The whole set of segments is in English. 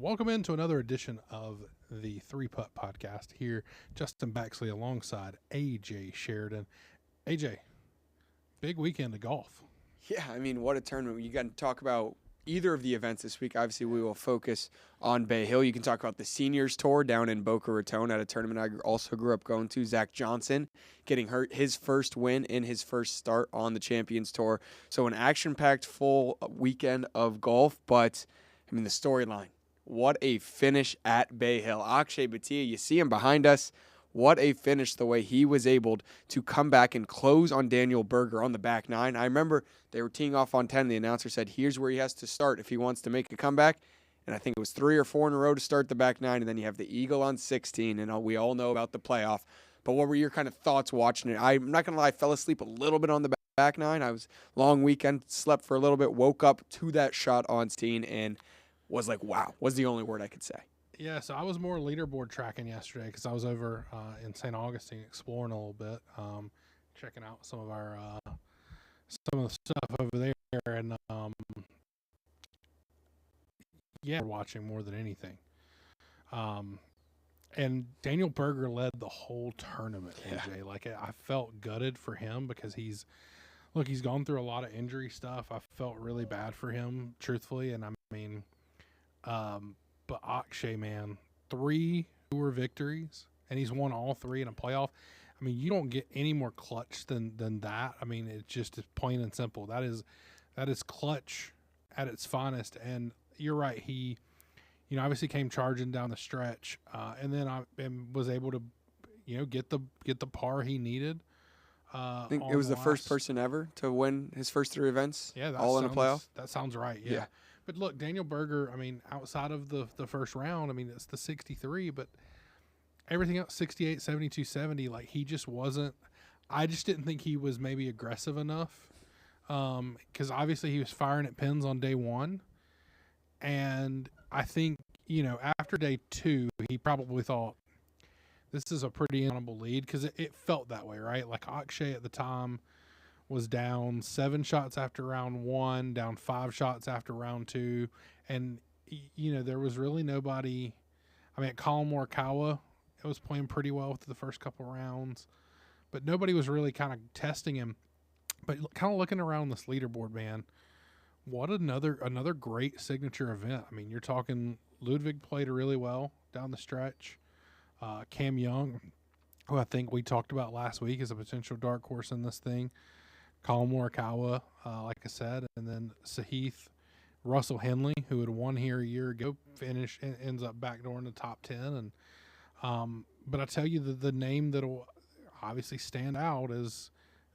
Welcome into another edition of the Three Putt Podcast. Here, Justin Baxley alongside AJ Sheridan. AJ, big weekend of golf. Yeah, I mean, what a tournament. You got to talk about either of the events this week. Obviously, we will focus on Bay Hill. You can talk about the Seniors Tour down in Boca Raton at a tournament I also grew up going to. Zach Johnson getting his first win in his first start on the Champions Tour. So an action-packed full weekend of golf, but, I mean, the storyline. What a finish at Bay Hill. Akshay Bhatia, you see him behind us. What a finish, the way he was able to come back and close on Daniel Berger on the back nine. I remember they were teeing off on 10. The announcer said, here's where he has to start if he wants to make a comeback. And I think it was 3 or 4 in a row to start the back nine. And then you have the eagle on 16. And we all know about the playoff. But what were your kind of thoughts watching it? I'm not going to lie, I fell asleep a little bit on the back nine. I was long weekend, slept for a little bit, woke up to that shot on 16 and was like, wow, was the only word I could say. Yeah, so I was more leaderboard tracking yesterday because I was over in St. Augustine exploring a little bit, checking out some of the stuff over there, and watching more than anything. And Daniel Berger led the whole tournament. AJ, like I felt gutted for him because he's gone through a lot of injury stuff. I felt really bad for him, truthfully, and I mean. But Akshay, man, 3 tour victories, and he's won all 3 in a playoff. I mean, you don't get any more clutch than that. I mean, it's just plain and simple. That is clutch at its finest. And you're right. He, obviously came charging down the stretch, and then was able to, get the par he needed. I think it was the first person ever to win his first 3 events. Yeah, all in a playoff. That sounds right. Yeah. But look, Daniel Berger, I mean, outside of the first round, I mean, it's the 63, but everything else, 68, 72, 70, like he just wasn't – I just didn't think he was maybe aggressive enough because obviously he was firing at pins on day 1. And I think, after day 2, he probably thought this is a pretty honorable lead because it felt that way, right? Like Akshay at the time – was down 7 shots after round 1, down 5 shots after round 2. And, there was really nobody. I mean, Colin Morikawa, it was playing pretty well with the first couple rounds. But nobody was really kind of testing him. But kind of looking around this leaderboard, man, what another great signature event. I mean, you're talking Ludwig played really well down the stretch. Cam Young, who I think we talked about last week, is a potential dark horse in this thing. Colin Morikawa, like I said, and then Sahith, Russell Henley, who had won here a year ago, ends up backdooring the top 10. And but I tell you, the name that'll obviously stand out is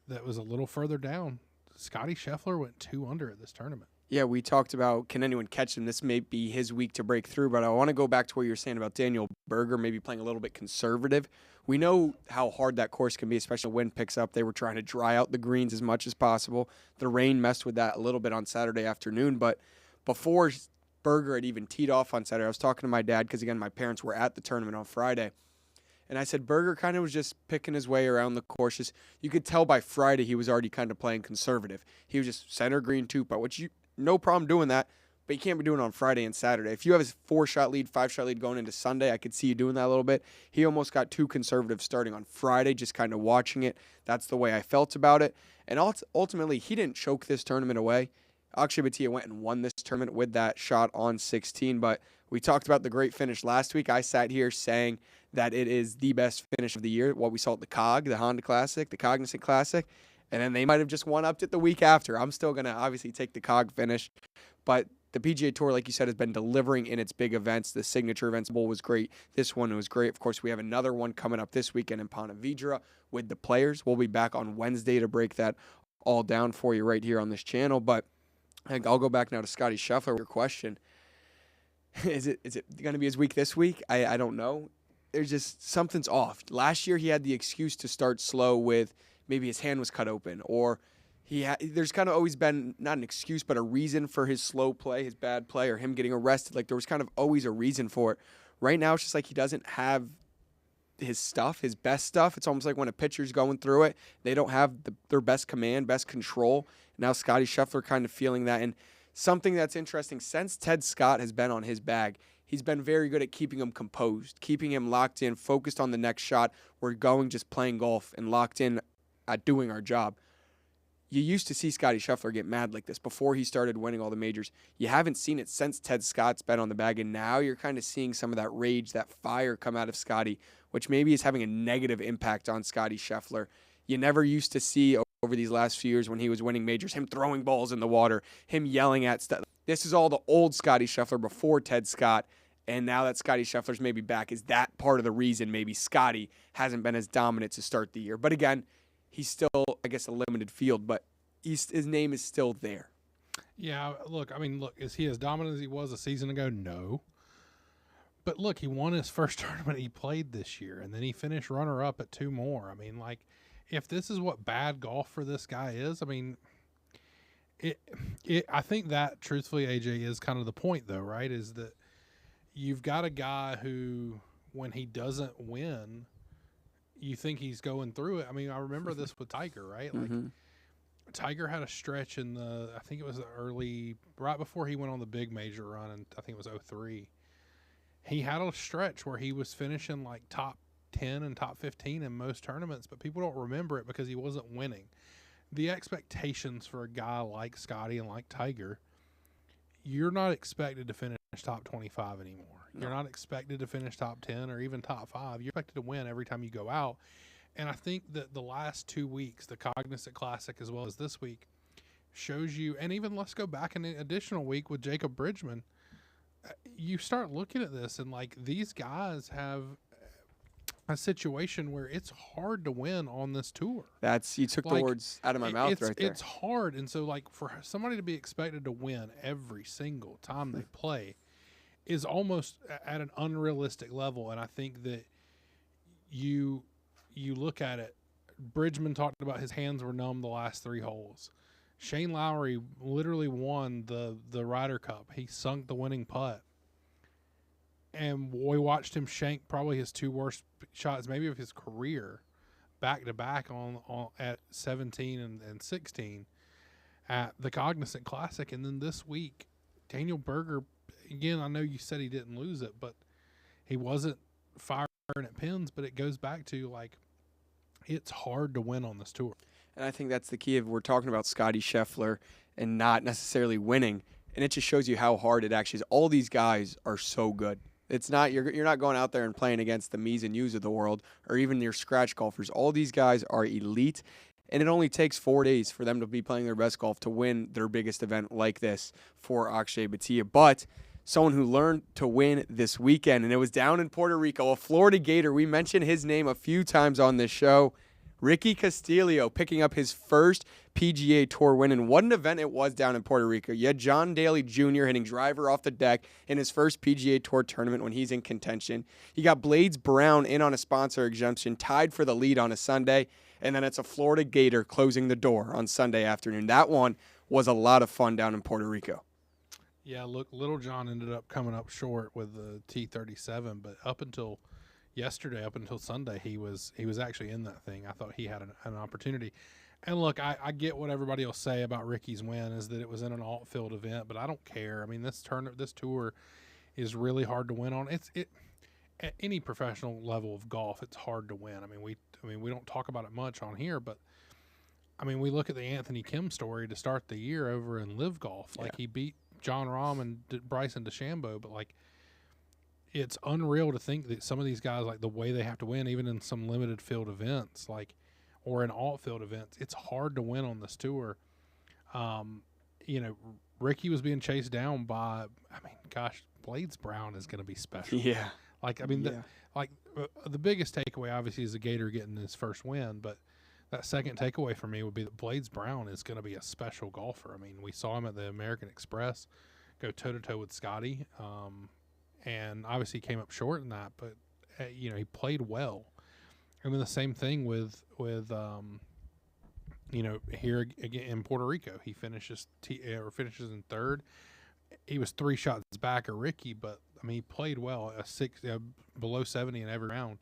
that was a little further down. Scotty Scheffler went 2 under at this tournament. Yeah, we talked about can anyone catch him? This may be his week to break through, but I want to go back to what you were saying about Daniel Berger maybe playing a little bit conservative. We know how hard that course can be, especially when wind picks up. They were trying to dry out the greens as much as possible. The rain messed with that a little bit on Saturday afternoon, but before Berger had even teed off on Saturday, I was talking to my dad because, again, my parents were at the tournament on Friday, and I said Berger kind of was just picking his way around the course. You could tell by Friday he was already kind of playing conservative. He was just center green 2-putt, which no problem doing that, but you can't be doing it on Friday and Saturday. If you have a 4-shot lead, 5-shot lead going into Sunday, I could see you doing that a little bit. He almost got too conservative starting on Friday, just kind of watching it. That's the way I felt about it. And ultimately, he didn't choke this tournament away. Akshay Bhatia went and won this tournament with that shot on 16, but we talked about the great finish last week. I sat here saying that it is the best finish of the year, what we saw at the COG, the Honda Classic, the Cognizant Classic. And then they might have just one-upped it the week after. I'm still going to obviously take the COG finish. But the PGA Tour, like you said, has been delivering in its big events. The signature events bowl was great. This one was great. Of course, we have another one coming up this weekend in Ponte Vedra with the players. We'll be back on Wednesday to break that all down for you right here on this channel. But I'll go back now to Scotty Scheffler. Your question, is it going to be his week this week? I don't know. There's just something's off. Last year he had the excuse to start slow with maybe his hand was cut open, or there's kind of always been not an excuse but a reason for his slow play, his bad play, or him getting arrested. Like there was kind of always a reason for it. Right now it's just like he doesn't have his stuff, his best stuff. It's almost like when a pitcher's going through it, they don't have their best command, best control. Now Scotty Scheffler kind of feeling that. And something that's interesting, since Ted Scott has been on his bag, he's been very good at keeping him composed, keeping him locked in, focused on the next shot. We're going just playing golf and locked in at doing our job. You used to see Scotty Scheffler get mad like this before he started winning all the majors. You haven't seen it since Ted Scott's been on the bag, and now you're kind of seeing some of that rage, that fire come out of Scotty, which maybe is having a negative impact on Scotty Scheffler. You never used to see over these last few years when he was winning majors, him throwing balls in the water, him yelling at stuff. This is all the old Scotty Scheffler before Ted Scott, and now that Scotty Scheffler's maybe back, is that part of the reason maybe Scotty hasn't been as dominant to start the year. But again, he's still, I guess, a limited field, but his name is still there. Yeah, look, is he as dominant as he was a season ago? No. But look, he won his first tournament he played this year, and then he finished runner-up at 2 more. I mean, like, if this is what bad golf for this guy is, I mean, I think that, truthfully, AJ, is kind of the point, though, right, is that you've got a guy who, when he doesn't win, you think he's going through it. I mean, I remember this with Tiger, right? Like, Tiger had a stretch in I think it was right before he went on the big major run, and I think it was 2003. He had a stretch where he was finishing like top 10 and top 15 in most tournaments, but people don't remember it because he wasn't winning. The expectations for a guy like Scotty and like Tiger, you're not expected to finish top 25 anymore. No. You're not expected to finish top 10 or even top 5. You're expected to win every time you go out. And I think that the last 2 weeks, the Cognizant Classic as well as this week, shows you, and even let's go back an additional week with Jacob Bridgman, you start looking at this and like these guys have a situation where it's hard to win on this tour. You took the words out of my mouth right there. It's hard. And so like for somebody to be expected to win every single time they play is almost at an unrealistic level. And I think that you look at it, Bridgman talked about his hands were numb the last 3 holes. Shane Lowry literally won the Ryder Cup. He sunk the winning putt. And we watched him shank probably his 2 worst shots, maybe of his career, back-to-back on at 17 and 16 at the Cognizant Classic. And then this week, Daniel Berger, again, I know you said he didn't lose it, but he wasn't firing at pins, but it goes back to, like, it's hard to win on this tour. And I think that's the key. If we're talking about Scotty Scheffler and not necessarily winning, and it just shows you how hard it actually is. All these guys are so good. It's not you're not going out there and playing against the me's and you's of the world or even your scratch golfers. All these guys are elite, and it only takes 4 days for them to be playing their best golf to win their biggest event like this for Akshay Bhatia. But someone who learned to win this weekend, and it was down in Puerto Rico, a Florida Gator. We mentioned his name a few times on this show. Ricky Castillo picking up his first PGA Tour win, and what an event it was down in Puerto Rico. You had John Daly Jr. hitting driver off the deck in his first PGA Tour tournament when he's in contention. You got Blades Brown in on a sponsor exemption, tied for the lead on a Sunday, and then it's a Florida Gator closing the door on Sunday afternoon. That one was a lot of fun down in Puerto Rico. Yeah, look, Little John ended up coming up short with the T37, but up until yesterday, up until Sunday, he was actually in that thing. I thought he had an opportunity. And look, I get what everybody will say about Ricky's win is that it was in an alt-field event, but I don't care. I mean, this tour is really hard to win on. At any professional level of golf, it's hard to win. I mean, we don't talk about it much on here, but I mean, we look at the Anthony Kim story to start the year over in Live Golf. Like, he beat John Rahm and Bryson DeChambeau, but like, it's unreal to think that some of these guys, like the way they have to win, even in some limited field events, like, or in alt field events, it's hard to win on this tour. Ricky was being chased down by, Blades Brown is going to be special. Yeah. Like, I mean, the biggest takeaway obviously is the Gator getting his first win, but that second takeaway for me would be that Blades Brown is going to be a special golfer. I mean, we saw him at the American Express go toe-to-toe with Scotty, and obviously came up short in that, but, he played well. I mean, the same thing with here again in Puerto Rico. He finishes in third. He was 3 shots back of Ricky, but, I mean, he played well, below 70 in every round.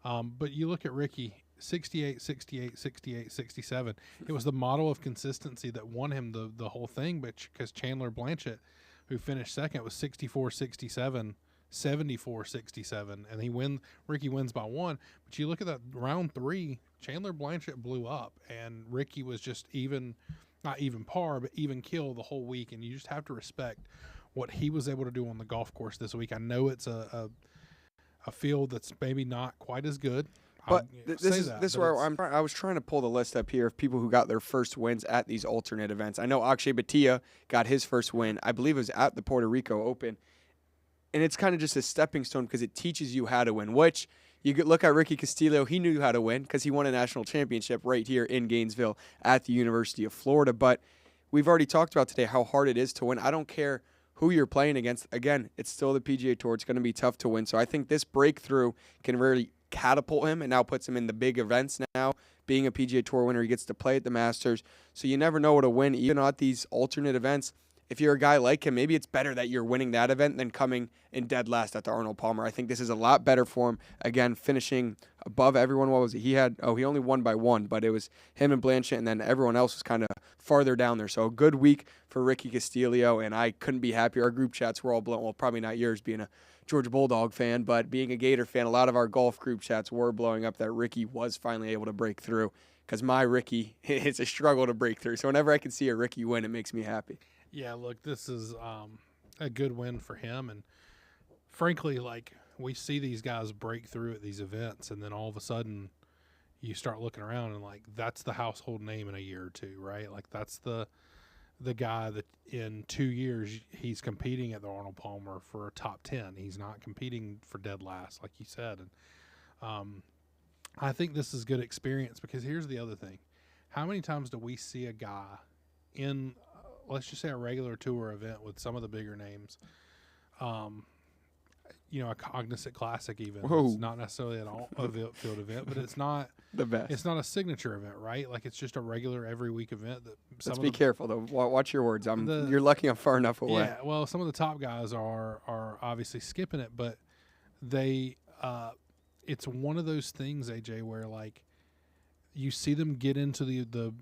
But you look at Ricky, 68, 68, 68, 67. It was the model of consistency that won him the whole thing, but because Chandler Blanchett, who finished second, was 64, 67, 74-67, and Ricky wins by 1. But you look at that round 3, Chandler Blanchett blew up, and Ricky was just not even par, but even kill the whole week. And you just have to respect what he was able to do on the golf course this week. I know it's a field that's maybe not quite as good. But this is where I was trying to pull the list up here of people who got their first wins at these alternate events. I know Akshay Bhatia got his first win. I believe it was at the Puerto Rico Open. And it's kind of just a stepping stone because it teaches you how to win, which you could look at Ricky Castillo. He knew how to win because he won a national championship right here in Gainesville at the University of Florida. But we've already talked about today how hard it is to win. I don't care who you're playing against. Again, it's still the PGA Tour. It's going to be tough to win. So I think this breakthrough can really catapult him and now puts him in the big events now. Being a PGA Tour winner, he gets to play at the Masters. So you never know what to win, even at these alternate events. If you're a guy like him, maybe it's better that you're winning that event than coming in dead last at the Arnold Palmer. I think this is a lot better for him. Again, finishing above everyone. What was it? He only won by 1, but it was him and Blanchett, and then everyone else was kind of farther down there. So a good week for Ricky Castillo, and I couldn't be happier. Our group chats were all blown. Well, probably not yours being a Georgia Bulldog fan, but being a Gator fan, a lot of our golf group chats were blowing up that Ricky was finally able to break through because my Ricky, it's a struggle to break through. So whenever I can see a Ricky win, it makes me happy. Yeah, look, this is a good win for him. And frankly, like, we see these guys break through at these events, and then all of a sudden you start looking around and, like, that's the household name in a year or two, right? Like, that's the guy that in 2 years he's competing at the Arnold Palmer for a top 10. He's not competing for dead last, like you said. And I think this is good experience because here's the other thing. How many times do we see a guy in – let's just say a regular tour event with some of the bigger names, a Cognizant Classic even. Whoa. It's not necessarily an all-field event, but it's not the best. It's not a signature event, right? Like, it's just a regular every week event. Let's be careful, though. Watch your words. You're lucky I'm far enough away. Yeah, well, some of the top guys are obviously skipping it, but they it's one of those things, AJ, where, like, you see them get into the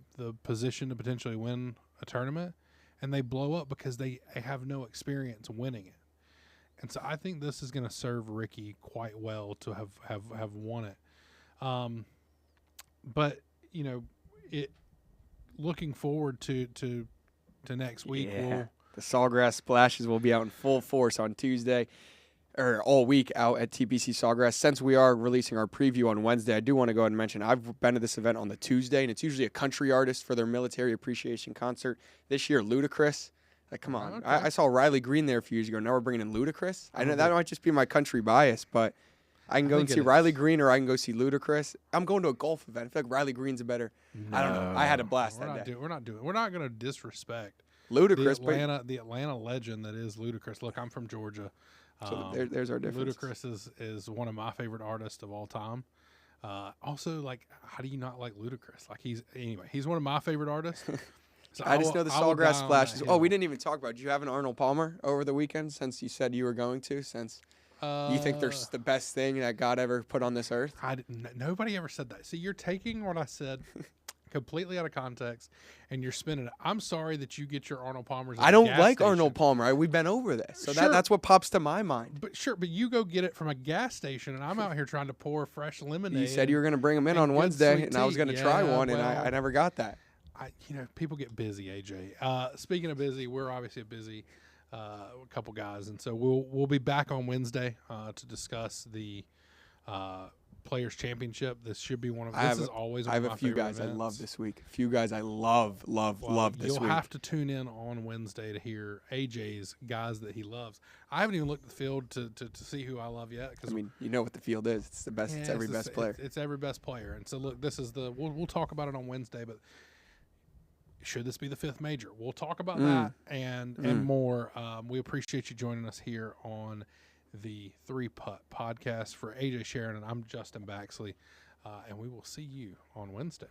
position to potentially win a tournament, and they blow up because they have no experience winning it. And so I think this is going to serve Ricky quite well to have won it. But, looking forward to next week. Yeah. The Sawgrass Splashes will be out in full force on Tuesday, or all week out at TPC Sawgrass. Since we are releasing our preview on Wednesday, I do want to go ahead and mention I've been to this event on the Tuesday, and it's usually a country artist for their military appreciation concert. This year, Ludacris. Like, come on. Okay. I saw Riley Green there a few years ago. Now we're bringing in Ludacris. I know that might just be my country bias, but I can go and see Riley Green or I can go see Ludacris. I'm going to a golf event. I feel like Riley Green's a better. No. I don't know. I had a blast that day. We're not going to disrespect Ludacris, the Atlanta legend that is Ludacris. Look, I'm from Georgia. So there's our difference. Ludacris is one of my favorite artists of all time. Also, like, how do you not like Ludacris? Like, he's one of my favorite artists. So I just know the Sawgrass Splashes. Oh, we didn't even talk about it. Did you have an Arnold Palmer over the weekend since you said you were going to? Since you think they're the best thing that God ever put on this earth? Nobody ever said that. See, you're taking what I said completely out of context, and you're spinning it. I'm sorry that you get your Arnold Palmers. I don't like Arnold Palmer. We've been over this, so sure, that's what pops to my mind. But you go get it from a gas station, and I'm out here trying to pour fresh lemonade. You said you were going to bring them in on Wednesday, and I was going to try one, and I never got that. People get busy, AJ. Speaking of busy, we're obviously a busy couple guys, and so we'll be back on Wednesday to discuss the Players Championship. This should be one of. This is always. I have a few guys I love this week. A few guys I love this week. You'll have to tune in on Wednesday to hear AJ's guys that he loves. I haven't even looked at the field to see who I love yet. I mean, you know what the field is. It's the best. Yeah, it's every best player. It's every best player. And so look, this is we'll talk about it on Wednesday, but. Should this be the fifth major? We'll talk about that and more. We appreciate you joining us here on the 3-Putt podcast. For AJ Sharon and I'm Justin Baxley, and we will see you on Wednesday.